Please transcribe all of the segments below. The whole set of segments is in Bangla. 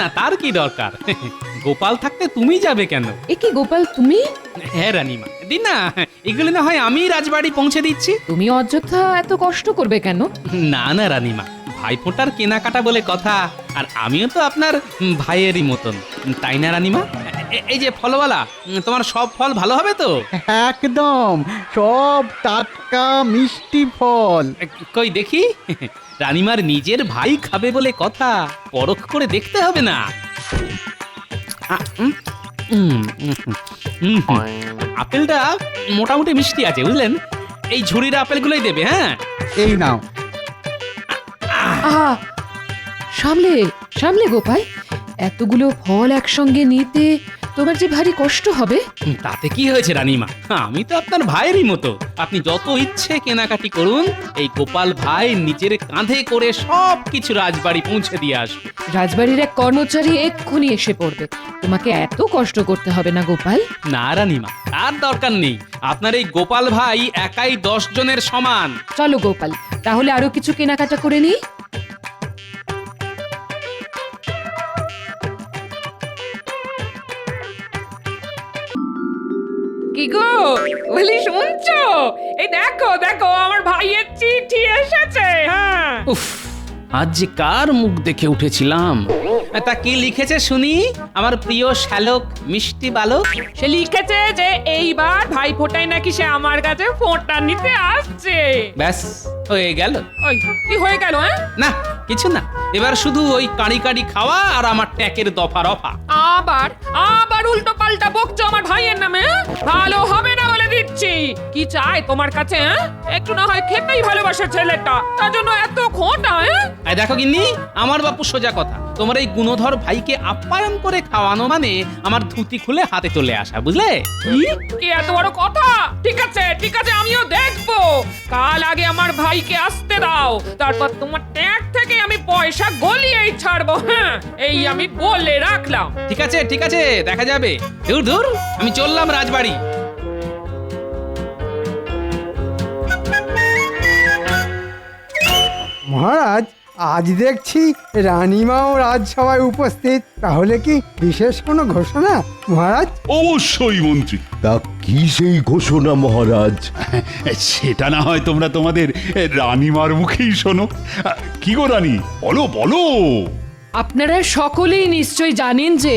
না, তার কি দরকার? গোপাল থাকতে তুমি যাবে কেন? এ কি গোপাল তুমি? হ্যাঁ রানীমা, দিন না, এগুলো না হয় আমি রাজবাড়ি পৌঁছে দিচ্ছি। তুমি অযথা এত কষ্ট করবে কেন? না না রানীমা, ভাইফোঁটার কেনাকাটা বলে কথা, আর আমিও তো আপনার ভাইয়েরই মতন, তাই না রানীমা? এই যে ফলওয়ালা, তোমার সব ফল ভালো হবে তো? একদম সব টাটকা মিষ্টি ফল। কই দেখি, রানীমার নিজের ভাই খাবে বলে কথা, পরখ করে দেখতে হবে না? আপেলটা মোটামুটি মিষ্টি আছে বুঝলেন। এই ঝুড়ির আপেলগুলোই দেবে। হ্যাঁ, এই নাও। আহা, সামলে সামলে গোপাল, এতগুলো ফল একসঙ্গে নিতে তোমার যে ভারী কষ্ট হবে। তাতে কি হয়েছে রানীমা, আমি তো আপনার ভাইয়েরই মতো, আপনি যত ইচ্ছে কেনাকাটি করুন, এই গোপাল ভাই নিজের কাঁধে করে সব কিছু রাজবাড়ি পৌঁছে দিয়ে আসবে। রাজবাড়ির এক কর্মচারী এক্ষুনি এসে পড়বে, তোমাকে এত কষ্ট করতে হবে না গোপাল। না রানীমা, তার দরকার নেই, আপনার এই গোপাল ভাই একাই 10 জনের সমান। চলো গোপাল, তাহলে আরো কিছু কেনাকাটা করে নিই। কি গো বলি, শুনছো? এই দেখো দেখো, আমার ভাইয়ের চিঠি এসেছে। হ্যাঁ, উফ, আজ যে কার মুখ দেখে উঠেছিলাম। তা কি লিখেছে শুনি, আমার প্রিয় শ্যালক মিষ্টি বালক? সে লিখেছে যে এইবার ভাই ফোঁটায় নাকি সে আমার কাছে ফোঁটা নিতে আসছে। ব্যাস হয়ে গেল। ওই কি হয়ে গেল? হ্যাঁ, না কিছু না, এবার শুধু ওই কাঁড়ি কাঁড়ি খাওয়া আর আমার ট্যাকের দফা রফা। আবার আবার উল্টো পাল্টা বকছো আমার ভাইয়ের নামে। হ্যাঁ? ভালো হবে না বলে দিচ্ছি। কি চাই তোমার কাছে? হ্যাঁ, একটু না হয় খেতেই ভালোবাসে ছেলেটা, তার জন্য এত খোঁটা। হ্যাঁ, এই দেখো গিন্নি, আমার বাপু সোজা কথা, তোমার এই গুণধর ভাইকে আপ্যায়ন করে খাওয়ানো মানে আমার ধুতি খুলে হাতে চলে আসা, বুঝলে? কি এত বড় কথা? ঠিক আছে ঠিক আছে, আমিও দেখবো। কাল আগে আমার ভাইকে আসতে দাও, তারপর তোমার ট্যাগ থেকে আমি পয়সা গলিয়েই ছাড়বো। হ্যাঁ, এই আমি বলে রাখলাম। ঠিক আছে ঠিক আছে, দেখা যাবে। দূর দূর, আমি চললাম রাজবাড়ি। মহারাজ, আজ দেখছি রানীমাও রাজসভায় উপস্থিত, তাহলে কি বিশেষ কোনো ঘোষণা মহারাজ? অবশ্যই মন্ত্রী। তা কি সেই ঘোষণা মহারাজ? সেটা না হয় তোমরা তোমাদের রানীমার মুখেই শোনো। কি গো রানী, বলো বলো। আপনারা সকলেই নিশ্চয় জানেন যে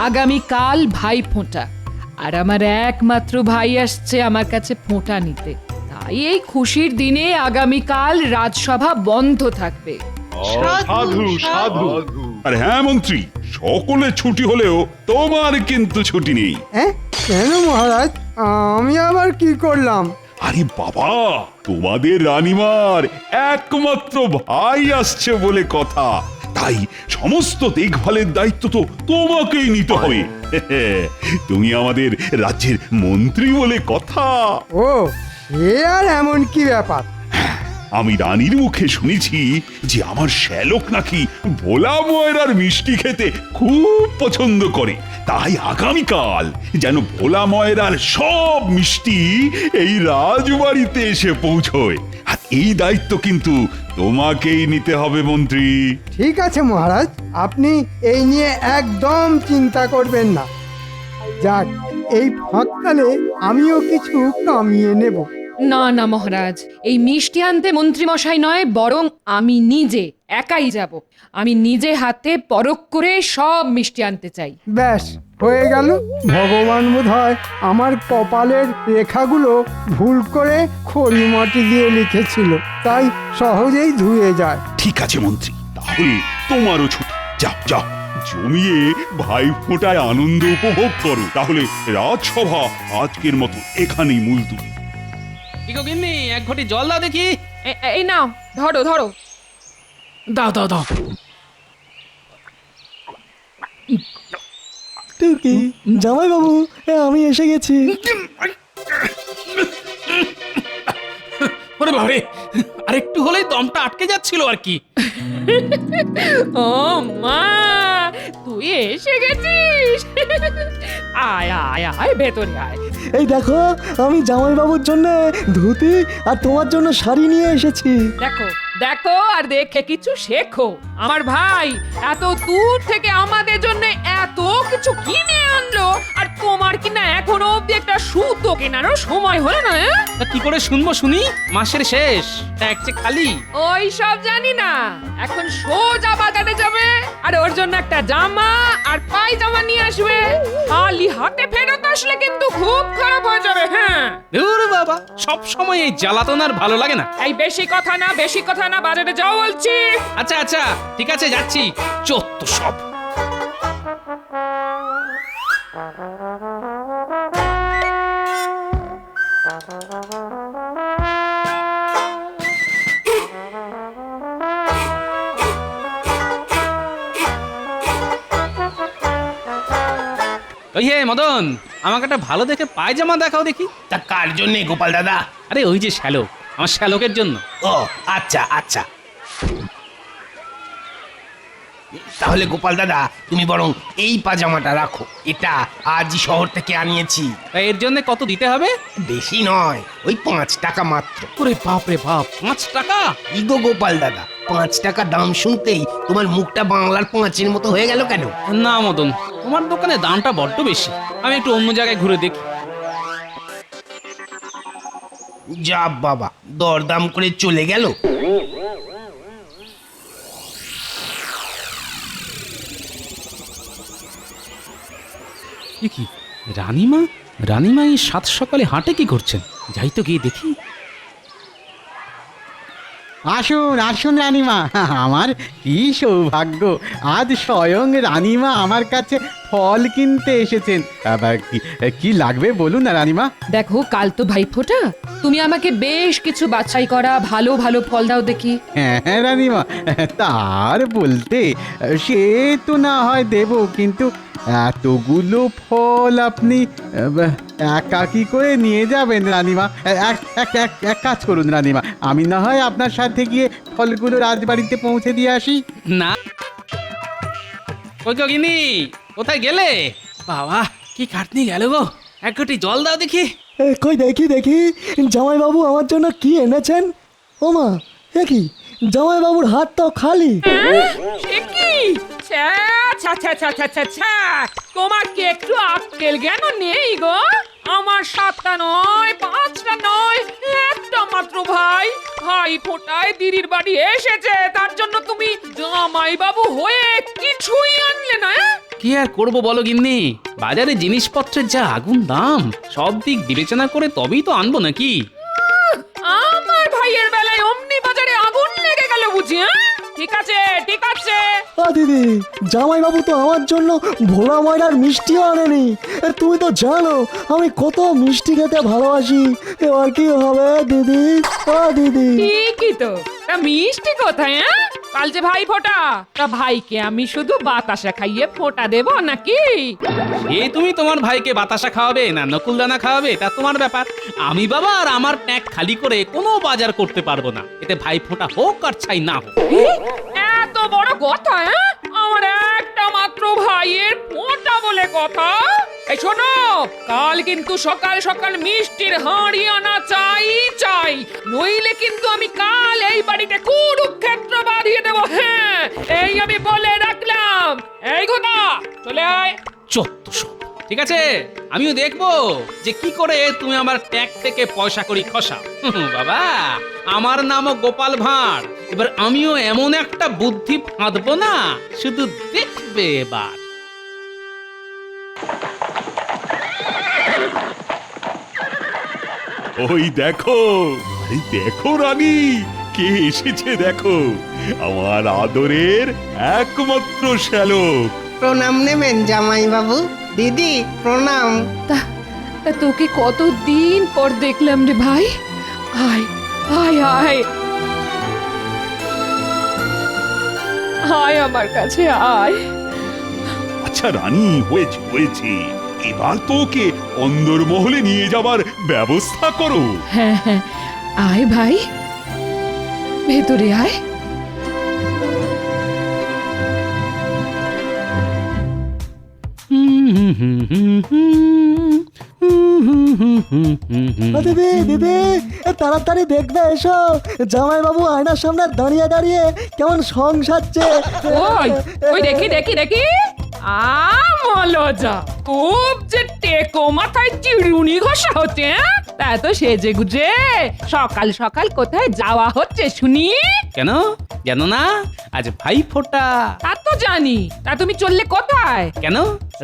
আগামী কাল ভাই ফোঁটা, আর আমার একমাত্র ভাই আসছে আমার কাছে ফোঁটা নিতে। তাই এই খুশির দিনে আগামীকাল রাজসভা বন্ধ থাকবে। সাধু সাধু। আর হ্যাঁ মন্ত্রী, সকলে ছুটি হলেও তোমার কিন্তু ছুটি নেই। হ্যাঁ, কেন মহারাজ? আমি আবার কি করলাম? আরে বাবা, তোমাদের রানীমার একমাত্র ভাই আসছে বলে কথা, তাই সমস্ত দেখভালের দায়িত্ব তো তোমাকেই নিতে হবে। তুমি আমাদের রাজ্যের মন্ত্রী বলে কথা। ও, সে আর এমন কি ব্যাপার? আমি রানীর মুখে শুনেছি যে আমার শ্যালক নাকি ভোলা ময়রার মিষ্টি খেতে খুব পছন্দ করে, তাই আগামীকাল যেন ভোলা ময়রার সব মিষ্টি এই রাজবাড়িতে এসে পৌঁছয়, আর এই দায়িত্ব কিন্তু তোমাকেই নিতে হবে মন্ত্রী। ঠিক আছে মহারাজ, আপনি এই নিয়ে একদম চিন্তা করবেন না। যাক, এই ফাঁককালে আমিও কিছু কামিয়ে নেব। না না মহারাজ, এই মিষ্টি আনতে মন্ত্রী মশাই নয়, বরং আমি নিজে একাই যাব। আমি নিজে হাতে পরখ করে সব মিষ্টি আনতে চাই। ব্যাস হয়ে গেল। ভগবান বোধহয় আমার কপালের রেখাগুলো ভুল করে খড়ি মাটি দিয়ে লিখেছিল, তাই সহজেই ধুয়ে যায়। ঠিক আছে মন্ত্রী, তাহলে তোমারও ছুটি। যাও যাও, জমিয়ে ভাই ফোঁটায় আনন্দ উপভোগ করো। তাহলে রাজসভা আজকের মতো এখানেই মুলতুবি। কি গো গিন্নি, এক ঘটি জল দাও দেখি। এই নাও, ধরো ধরো। দাও দাও দাও। টুকি, জামাই বাবু, আমি এসে গেছি। ওরে বাবারে, আরেকটু হলেই দমটা আটকে যাচ্ছিল আর কি। ও মা, তুই এসে গেছিস? আয় আয় আয়, ভেতরে আয়। এই দেখো, আমি জামাই বাবুর জন্য ধুতি আর তোমার জন্য শাড়ি নিয়ে এসেছি। দেখো দেখো আর দেখে কিছু শেখো। আমার ভাই এত দূর থেকে আমাদের জন্য এত কিছু কিনে আনলো, আর তোমার কিনা এখনো অব্দি একটা সুতো কেনারও সময় হলো না। তা কি করে শুনবো শুনি? মাসের শেষ, ট্যাগ যে খালি। ওই সব জানি না, এখন সোজা বাজারে যাবে আর ওর জন্য একটা জামা আর পায়জামা নিয়ে আসবে। খালি হাতে ফেরত আসলে কিন্তু খুব খারাপ হয়ে যাবে। হ্যাঁ, ধুর বাবা, সব সময় এই জ্বালাতন আর ভালো লাগে না। এই বেশি কথা না, বাজারে যাও বলছি। আচ্ছা আচ্ছা, ঠিক আছে, যাচ্ছি। চত্ব সব। ওই হে মদন, আমাকে একটা ভালো দেখে পায়জামা দেখাও দেখি। তা কার জন্যে গোপাল দাদা? আরে ওই যে শ্যালক, আমার শ্যালকের জন্য। ও আচ্ছা আচ্ছা, তাহলে গোপাল দাদা তুমি বরং এই পাজামাটা রাখো, এটা আজই শহর থেকে আনিয়েছি। তা এর জন্য কত দিতে হবে? বেশি নয়, ওই 5 টাকা মাত্র। ওরে বাপ রে বাপ, 5 টাকা? ইগো গোপাল দাদা, 5 টাকা দাম শুনতেই তোমার মুখটা বাংলার 5-এর মতো হয়ে গেল কেন? না মদন, তোমার দোকানে দামটা বড্ড বেশি। আমি একটু অন্য জায়গায় ঘুরে দেখি। যা বাবা, দরদাম করে চলে গেল। কি রানীমা? রানীমা এই সাত সকালে হাটে কি করছেন? যাই তো গিয়ে দেখি। আসুন আসুন রানীমা, আমার কি সৌভাগ্য, আজ স্বয়ং রানীমা আমার কাছে ফল কিনতে এসেছেন। আবার কি লাগবে বলুন না রানীমা। দেখো, কাল তো ভাইফোঁটা, তুমি আমাকে বেশ কিছু বাছাই করা ভালো ভালো ফল দাও দেখি। হ্যাঁ হ্যাঁ রানীমা, তার বলতে সে তো না হয় দেব, কিন্তু এতগুলো ফল আপনি একাকি করে নিয়ে যাবেন রানীমা? এক কাজ করুন রানীমা, আমি না হয় আপনার সাথে গিয়ে ফলগুলো রাজবাড়িতে পৌঁছে দিয়ে আসি। না, কই গো গিন্নি, কোথায় গেলে? বাবা, কি খাটনি গেল গো। এক ঘটি জল দাও দেখি। কই দেখি জামাই বাবু আমার জন্য কি এনেছেন। ও মা, এ কি, জামাই বাবুর হাত তো খালি। সে কি? ছ্যা, ছ্যা, ছ্যা, ছ্যা, ছ্যা, ছ্যা, ছ্যা। তোমার কি একটু আক্কেল জ্ঞান নেই গো? আমার 7টা নয়, 5টা নয়, একটা মাত্র ভাই ফোটায় দিদির বাড়ি এসেছে, তার জন্য তুমি জামাই বাবু হয়ে কিছুই আনলে না? কি আর করবো বলো গিন্নি, বাজারে জিনিসপত্রের যা আগুন দাম, সব দিক বিবেচনা করে তবেই তো আনবো নাকি। আমার ভাইয়ের বেলায় অমনি বাজারে আগুন লেগে গেল বুঝি? ঠিক আছে ঠিক আছে। দিদি, জামাই বাবু তো আমার জন্য ভোলা ময়রার মিষ্টিও আনেনি। তুমি তো জানো আমি কত মিষ্টি খেতে ভালোবাসি। এবার কি হবে দিদি? দিদি, ঠিকই তো, তা মিষ্টি কোথায়? কাল যে ভাই ফোঁটা, তা ভাইকে আমি শুধু বাতাসা খাইয়ে ফোঁটা দেব নাকি? এ তুমি তোমার ভাইকে বাতাসা খাওয়াবে না নকুলদানা খাওয়াবে, তা তোমার ব্যাপার। আমি বাবা আর আমার ট্যাঙ্ক খালি করে কোনো বাজার করতে পারবো না, এতে ভাই ফোঁটা হোক আর ছাই না হোক। এত বড় কথা? আমার একটা মাত্র ভাইয়ের ফোঁটা বলে কথা। এই শোনো, কাল কিন্তু সকাল সকাল মিষ্টির হাঁড়ি আনা চাই, নইলে কিন্তু আমি কাল এই বাড়িতে কুরুক্ষেত্র বাঁধিয়ে দেবো। হ্যাঁ, এই আমি বলে রাখলাম। এই ঘটা, চলে আয়। চত্ব সব। ঠিক আছে, আমিও দেখবো যে কি করে তুমি আমার ট্যাগ থেকে পয়সা করি খসা। বাবা, আমার নামও গোপাল ভাঁড়, এবার আমিও এমন একটা বুদ্ধি ফাঁদবো না, শুধু দেখবে এবার। ওই দেখো, আরে দেখো রানী, কে এসেছে দেখো, আমার আদরের একমাত্র শ্যালক। প্রণাম নেবেন জামাই বাবু। দিদি প্রণাম। তা তা তোকে কতদিন পর দেখলাম রে ভাই। আয় আয় আয় আয় আমার কাছে আয়। আচ্ছা রানী, হয়েছে, এবার তো ওকে অন্দরমহলে নিয়ে যাবার ব্যবস্থা করো। হ্যাঁ হ্যাঁ, আয় ভাই, ভেতরে আয়। দিদি, তাড়াতাড়ি দেখবে এসো জামাইবাবু আয়নার সামনে দাঁড়িয়ে দাঁড়িয়ে কেমন সং সাজছে। ওই ওই দেখি দেখি দেখি মলজা খুব যে টেকো মাথায় চিরুনি ঘষা হচ্ছে হ্যাঁ? তা তো সেজে গুজে সকাল সকাল কোথায় যাওয়া হচ্ছে শুনি? কেন জানো না আজ ভাই ফোঁটা। তা তো জানি, তা তুমি চললে কোথায়? কেন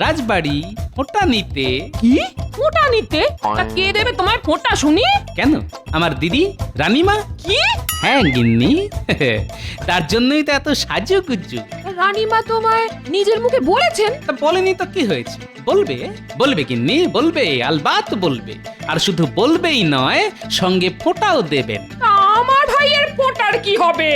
রাজবাড়ি ফোঁটা নিতে। কি ফোঁটা নিতে? তা কে দেবে তোমার ফোঁটা শুনি? কেন আমার দিদি রানীমা। কি হ্যাঁ গিন্নি তার জন্যই তো এত সাজুগুজু। রানীমা তোমায় নিজের মুখে বলেছেন? তা বলেনি তো কি হয়েছে, বলবে বলবে গিন্নি বলবে, আলবাত বলবে। আর শুধু বলবেই নয় সঙ্গে ফোঁটাও দেবেন। তা আমার ভাইয়ের ফোঁটার কি হবে?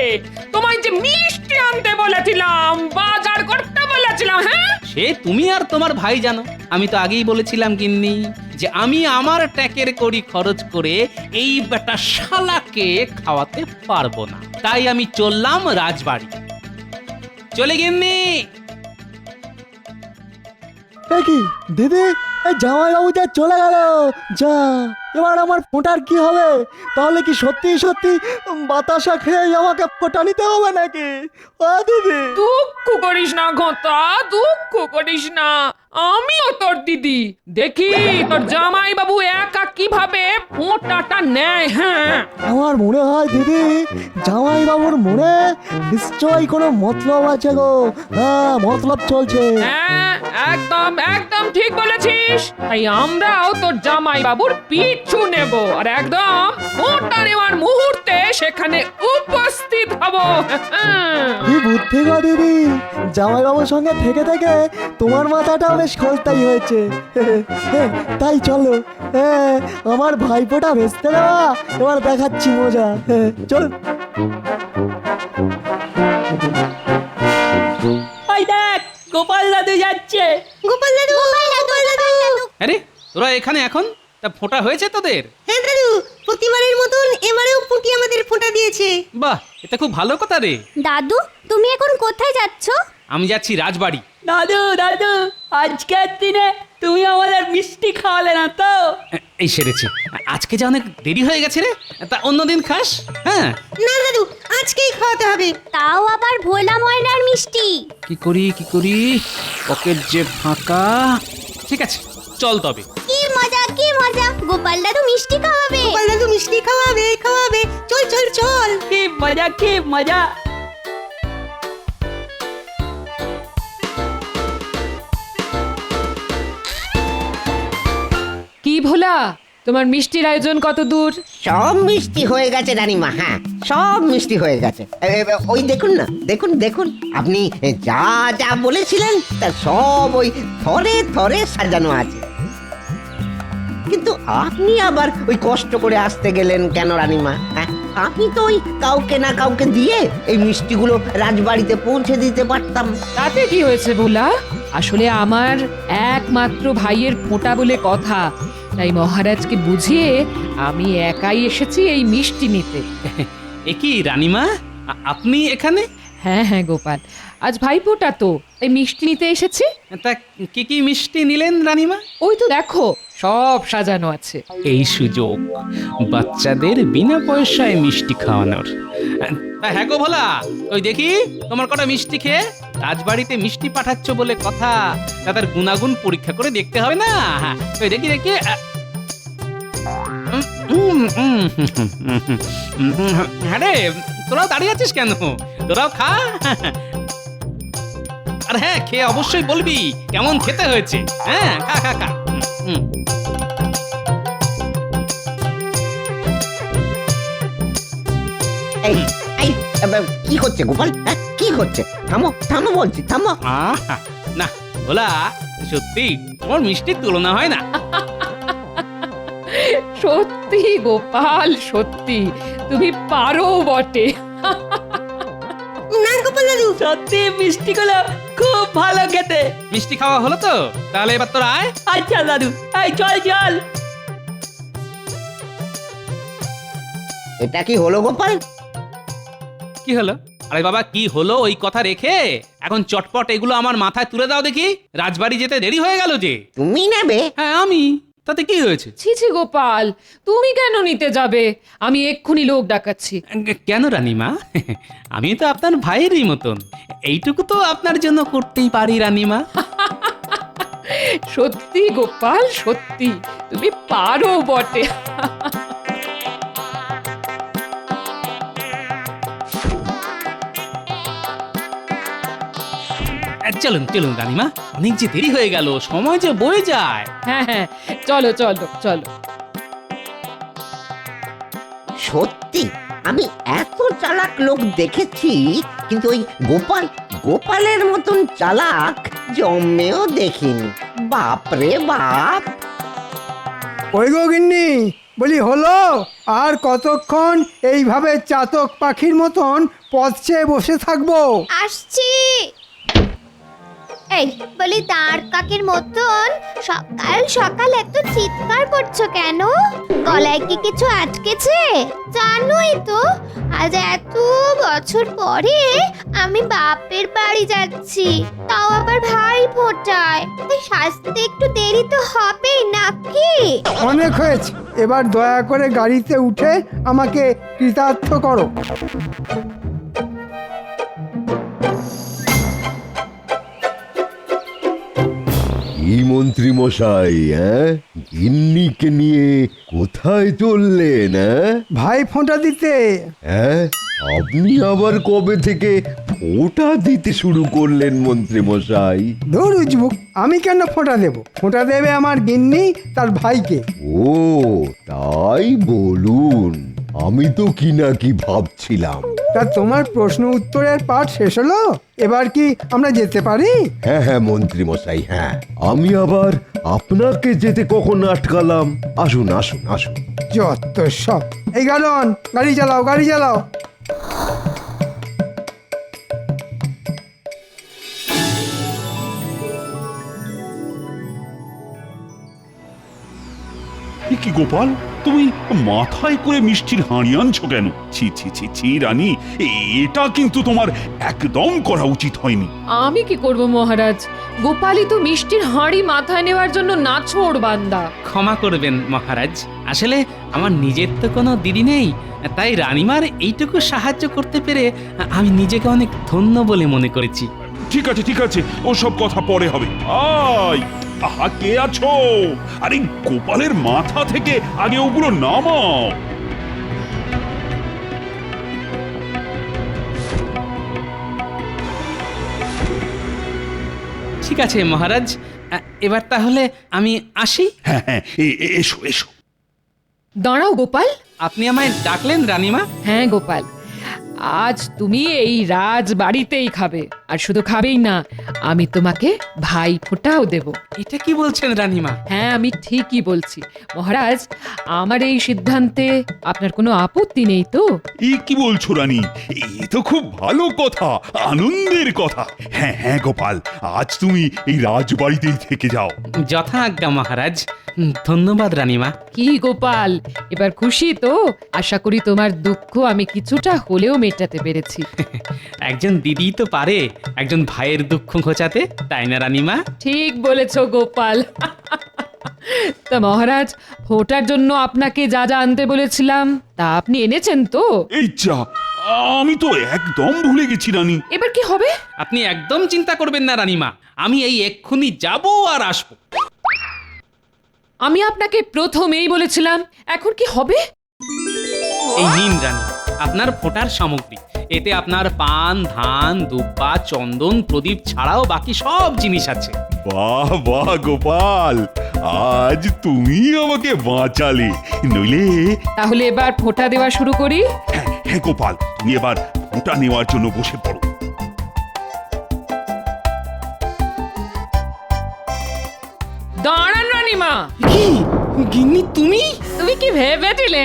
তোমায় যে মিষ্টি আনতে বলেছিলাম, বাজার করতে বলেছিলাম, হ্যাঁ সে তুমি আর তোমার ভাই জানো। আমি তো আগেই বলেছিলাম গিন্নি যে আমি আমার ট্যাকের কড়ি খরচ করে এই বেটা শালাকে খাওয়াতে পারবো না, তাই আমি চললাম রাজবাড়ি। চলে গিন্নি। এ কি দিদি, এই জামাইবাবু যা চলে গেল, যা এবার আমার ফোঁটার কি হবে? তাহলে কি সত্যি সত্যি বাতাসা খেয়ে আমাকে ফোঁটা নিতে হবে নাকি? ও দিদি, দুঃখ করিস না ঘটা, দুঃখ করিস না, আমিও তোর দিদি। দেখি তোর জামাই বাবু একা কিভাবে ফোঁটাটা নেয়। হ্যাঁ আমার মনে হয় দিদি জামাইবাবুর মনে নিশ্চয়ই কোনো মতলব আছে গো। হ্যাঁ, মতলব চলছে। হ্যাঁ একদম একদম ঠিক বলেছিস। তাই আমরাও তোর জামাই বাবুর পিছু নেব আর একদম ফোঁটা নেওয়ার মুহূর্তে সেখানে উপস্থিত হব। কি বুদ্ধি গো দিদি, জামাইবাবুর সঙ্গে থেকে থেকে তোমার মাথাটাও বেশ খোলতাই হয়েছে। তাই চলো, হ্যাঁ আমার ভাইপোটা ভেস্তে দেওয়া এবার দেখাচ্ছি মজা। চল। ওই দেখ গোপাল দাদু যাচ্ছে। গোপাল দাদু, গোপাল দাদু। আরে তোরা এখানে এখন? তা ফোঁটা হয়েছে তোদের? হ্যাঁ দাদু, প্রতিবারের মতন এবারেও পুঁটি আমাদের ফোঁটা দিয়েছে। বাহ, এটা খুব ভালো কথা রে। দাদু, তুমি এখন কোথায় যাচ্ছ? আমি যাচ্ছি রাজবাড়ি। দাদু দাদু, আজকের দিনে তুমি আমাদের মিষ্টি খাওয়ালে না তো? এই সেরেছে, আজকে যা অনেক দেরি হয়ে গেছে রে। তা অন্যদিন খাস। হ্যাঁ না দাদু, আজকেই খাওয়াতে হবে। তাও আবার ভোলা ময়নার মিষ্টি। কি করি পকেট যে ফাঁকা। ঠিক আছে চল তবে। কি মজা, কি মজা, গোপাল দাদু মিষ্টি খাওয়াবে। গোপাল দাদু মিষ্টি খাওয়াবে, খাওয়াবে। চল চল চল। কি মজা, কি মজা। কি ভোলা, তোমার মিষ্টির আয়োজন কত দূর? সব মিষ্টি হয়ে গেছে রানীমা। হ্যাঁ, সব মিষ্টি হয়ে গেছে। ওই দেখুন না, দেখুন দেখুন, আপনি যা যা বলেছিলেন তা সব ওই থরে থরে সাজানো আছে। কিন্তু আপনি আবার ওই কষ্ট করে আসতে গেলেন কেন রানীমা? হ্যাঁ, আপনি তো ওই কাউকে না কাউকে দিয়ে এই মিষ্টিগুলো রাজবাড়িতে পৌঁছে দিতে পারতাম। তাতে কি হয়েছে ভোলা? আসলে আমার একমাত্র ভাইয়ের ফোঁটা বলে কথা, তাই মহারাজকে বুঝিয়ে আমি একাই এসেছি এই মিষ্টি নিতে। এ কি রানীমা, আপনি এখানে? হ্যাঁ হ্যাঁ গোপাল, আজ ভাইফোঁটা তো, তাই মিষ্টি নিতে এসেছি। তা কি কি মিষ্টি নিলেন রানীমা? ওই তো দেখো সব সাজানো আছে। এই সুযোগ বাচ্চাদের বিনা পয়সায় মিষ্টি খাওয়ানোর। তা হ্যাঁ গো ভোলা, ওই দেখি তোমার কটা মিষ্টি খেয়ে রাজবাড়িতে মিষ্টি পাঠাচ্ছ বলে কথা, তা তার গুণাগুণ পরীক্ষা করে দেখতে হবে না? ওই দেখি দেখি। হ্যাঁ রে, তোরাও দাঁড়িয়ে আছিস কেন? তোরাও খা। আর হ্যাঁ, খেয়ে অবশ্যই বলবি কেমন খেতে হয়েছে। হ্যাঁ, খা খা খা। এই এই কি হচ্ছে গোপাল? কি হচ্ছে? থামো থামো বলছি, থামো। না ভোলা, সত্যি তোমার মিষ্টির তুলনা হয় না। সত্যি গোপাল, সত্যি তুমি পারো বটে। না গোপাল দাদু, সত্যি মিষ্টিগুলো খুব ভালো খেতে। মিষ্টি খাওয়া হলো তো? তাহলে এবার তোরা আয়। আচ্ছা দাদু, এই চল চল। এটা কি হলো গোপাল? কি হলো? আরে বাবা, কি হলো ওই কথা রেখে এখন চটপট এগুলো আমার মাথায় তুলে দাও দেখি। রাজবাড়ি যেতে দেরি হয়ে গেল যে। তুমি নেবে? হ্যাঁ আমি। তাতে কি হয়েছে? ছি ছি গোপাল, তুমি কেন নিতে যাবে? আমি এক্ষুনি লোক ডাকাচ্ছি। কেন রানীমা? আমি তো আপনার ভাইয়েরই মতন, এইটুকু তো আপনার জন্য করতেই পারি রানীমা। সত্যি গোপাল, সত্যি তুমি পারো বটে। চলুন চলুন রানীমা, অনেক যে দেরি হয়ে গেল, সময় যে বয়ে যায়। হ্যাঁ হ্যাঁ, চলো চলো চলো। সত্যি আমি এত চালাক লোক দেখেছি, কিন্তু ওই গোপালের মতন চালাক জন্মেও দেখিনি। বাপরে বাপ। ওই গো গিন্নি, বলি হলো? আর কতক্ষণ এইভাবে চাতক পাখির মতন পথ চেয়ে বসে থাকবো? আসছি। এই বলি, দাঁড় কাকের মতন সকাল সকাল এত চিৎকার করছো কেন? গলায় কি কিছু আটকেছে? জানোই তো আজ এত বছর পরে আমি বাপের বাড়ি যাচ্ছি, তাও আবার ভাই ফোটায়। তাই সাজতে একটু দেরি তো হবেই নাকি? অনেক হয়েছে, এবার দয়া করে গাড়িতে উঠে আমাকে কৃতার্থ করো। এই মন্ত্রী মশাই, গিন্নিকে নিয়ে কোথায় চললেন? ভাই ফোঁটা দিতে। আপনি আবার কবে থেকে ফোঁটা দিতে শুরু করলেন মন্ত্রী মশাই? ধুর উজবুক, আমি কেন ফোঁটা দেব? ফোঁটা দেবে আমার গিন্নি তার ভাইকে। ও তাই বলুন, আমি তো কি না কি ভাবছিলাম। তা তোমার প্রশ্ন উত্তরের পাঠ শেষ হলো? এবার কি আমরা যেতে পারি? হ্যাঁ হ্যাঁ মন্ত্রী মশাই, হ্যাঁ। আমি আবার আপনাকে যেতে কখন আটকালাম? আসুন আসুন আসুন। যত সব। এই গালন, গাড়ি চালাও গাড়ি চালাও। এ কি গোপাল, তুমি মাথায় করে মিষ্টির হাঁড়ি আনছো কেন? ছি ছি ছি ছি রানী, এটা কিন্তু তোমার একদম করা উচিত হয়নি। আমি কি করব মহারাজ? গোপালই তো মিষ্টির হাঁড়ি মাথায় নেওয়ার জন্য নাছোড় বান্দা। ক্ষমা করবেন মহারাজ, আসলে আমার নিজের তো কোনো দিদি নেই, তাই রানীমার এইটুকু সাহায্য করতে পেরে আমি নিজেকে অনেক ধন্য বলে মনে করেছি। ঠিক আছে ঠিক আছে, ওসব কথা পরে হবে। আয়, আহা কে আছো? আরে গোপালের মাথা থেকে আগে ওগুলো নামাও। ঠিক আছে মহারাজ, এবার তাহলে আমি আসি। হ্যাঁ হ্যাঁ, এসো এসো। দাঁড়াও গোপাল। আপনি আমায় ডাকলেন রানীমা? হ্যাঁ গোপাল, আজ তুমি এই রাজ বাড়িতেই খাবে, আর শুধু খাবেই না, আমি তোমাকে ভাই ফোঁটাও দেব। এটা কি বলছেন রানীমা? হ্যাঁ আমি ঠিকই বলছি মহারাজ। আমার এই সিদ্ধান্তে আপনার কোনো আপত্তি নেই তো? কি বলছো রানী? এ তো খুব ভালো কথা, আনন্দের কথা। হ্যাঁ হ্যাঁ গোপাল, আজ তুমি এই রাজবাড়িতেই থেকে যাও। যথা আজ্ঞা মহারাজ। ধন্যবাদ রানীমা। কি গোপাল, এবার খুশি তো? আশা করি তোমার দুঃখ আমি কিছুটা হলেও মেটাতে পেরেছি। একজন দিদি তো পারে একজন ভাইয়ের দুঃখ ঘোচাতে, তাই না রানীমা? ঠিক বলেছো গোপাল। তা মহারাজ, ফোঁটার জন্য আপনাকে যা যা আনতে বলেছিলাম তা আপনি এনেছেন তো? এই যা, আমি তো একদম ভুলে গেছি রানী। এবার কি হবে? আপনি একদম চিন্তা করবেন না রানীমা, আমি এই এক্ষুনি যাব আর আসবো। আমি আপনাকে প্রথমেই বলেছিলাম, এখন কি হবে? এই নিন রানী আপনার ফোঁটার সামগ্রী, এতে আপনার পান, ধান, দুব্বা, চন্দন, প্রদীপ ছাড়াও বাকি সব জিনিস আছে। বাহ বাহ গোপাল, আজ তুমি আমাকে বাঁচালে, নইলে। তাহলে এবার ফোঁটা দেওয়া শুরু করি। হ্যাঁ হ্যাঁ গোপাল, তুমি এবার ফোঁটা নেওয়ার জন্য বসে পড়ো। দাঁড়ান রানীমা। গিন্নি তুমি? তুমি কি ভেবেছিলে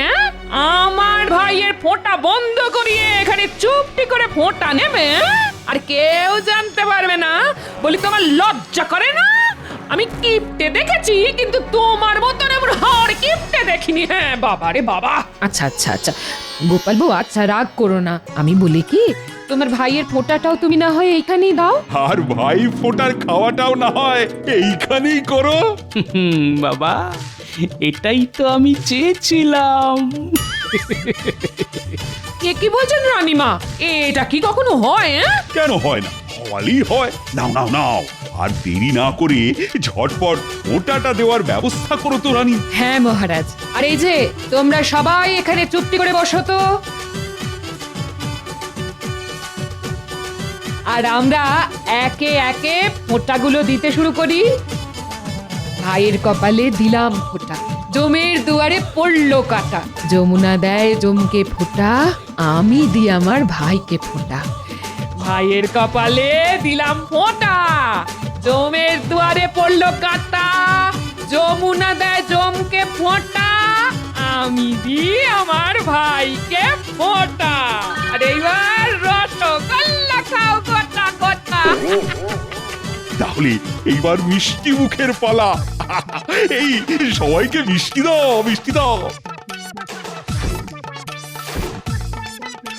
আমার ভাইয়ের ফোঁটা বন্ধ করিয়ে এখানে চুপটি করে ফোঁটা নেবে? আর কেউ জানতে পারবে না? বলি তোমার লজ্জা করে না? আমি কিপটে দেখেছি, কিন্তু তোমার মতন এমন হাড় কিপটে দেখিনি। হ্যাঁ বাবা রে বাবা। আচ্ছা আচ্ছা আচ্ছা গোপাল বউ, আচ্ছা রাগ করো না। আমি বলি কি, তোমার ভাইয়ের ফোঁটাটাও তুমি না হয় এইখানেই দাও। আর ভাই ফোঁটার খাওয়াটাও না হয় এইখানেই করো। বাবা, এটাই তো আমি চেয়েছিলাম। এ কি বলছেন রানীমা? এটা কি কখনো হয়? কেন হয় না? হওয়ালেই হয়। নাও নাও নাও, আর দেরি না করে ঝটপট ওটাটা দেওয়ার ব্যবস্থা করো তো রানী। হ্যাঁ মহারাজ। আর এই যে তোমরা সবাই এখানে চুপটি করে বসো তো। আর আমরা একে একে ফোঁটাগুলো দিতে শুরু করি। ভাইয়ের কপালে দিলাম ফোঁটা, জমের দুয়ারে পড়লো কাটা। যমুনা দেয় জমকে ফোঁটা, আমি দিই আমার ভাইকে ফোঁটা। ভাইয়ের কপালে দিলাম ফোঁটা, জমের দুয়ারে পড়লো কাটা। যমুনা দেয় জমকে ফোঁটা, আমি দিই আমার ভাইকে ফোঁটা। আর এইবার রসগোল্লা খাও গোটা গোটা। তাহলে এইবার মিষ্টি মুখের পালা। এই সবাইকে মিষ্টি দাও, মিষ্টি দাও।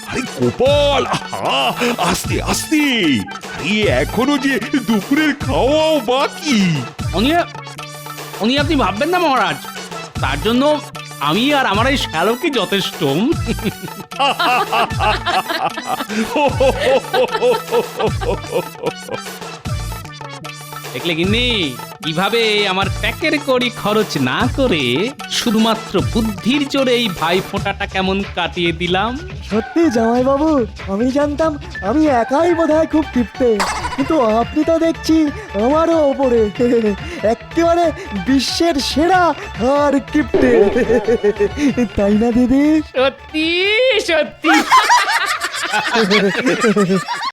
আরে গোপাল, আহা, আস্তে আস্তে, আরে এখনো যে দুপুরের খাওয়াও বাকি। উনি আপনি ভাববেন না মহারাজ, তার জন্য আমি আর আমার এই শ্যালকই যথেষ্ট। দেখলে গিন্নি, কিভাবে আমার প্যাকের কড়ি খরচ না করে শুধুমাত্র বুদ্ধির জোরে এই ভাই ফোঁটাটা কেমন কাটিয়ে দিলাম। সত্যি জামাইবাবু, আমি জানতাম আমি একাই বোধহয় খুব কিপ্টে, কিন্তু আপনি তো দেখছি আমারও ওপরে। একেবারে বিশ্বের সেরা আর কিপ্টে, তাই না দিদি? সত্যি সত্যি।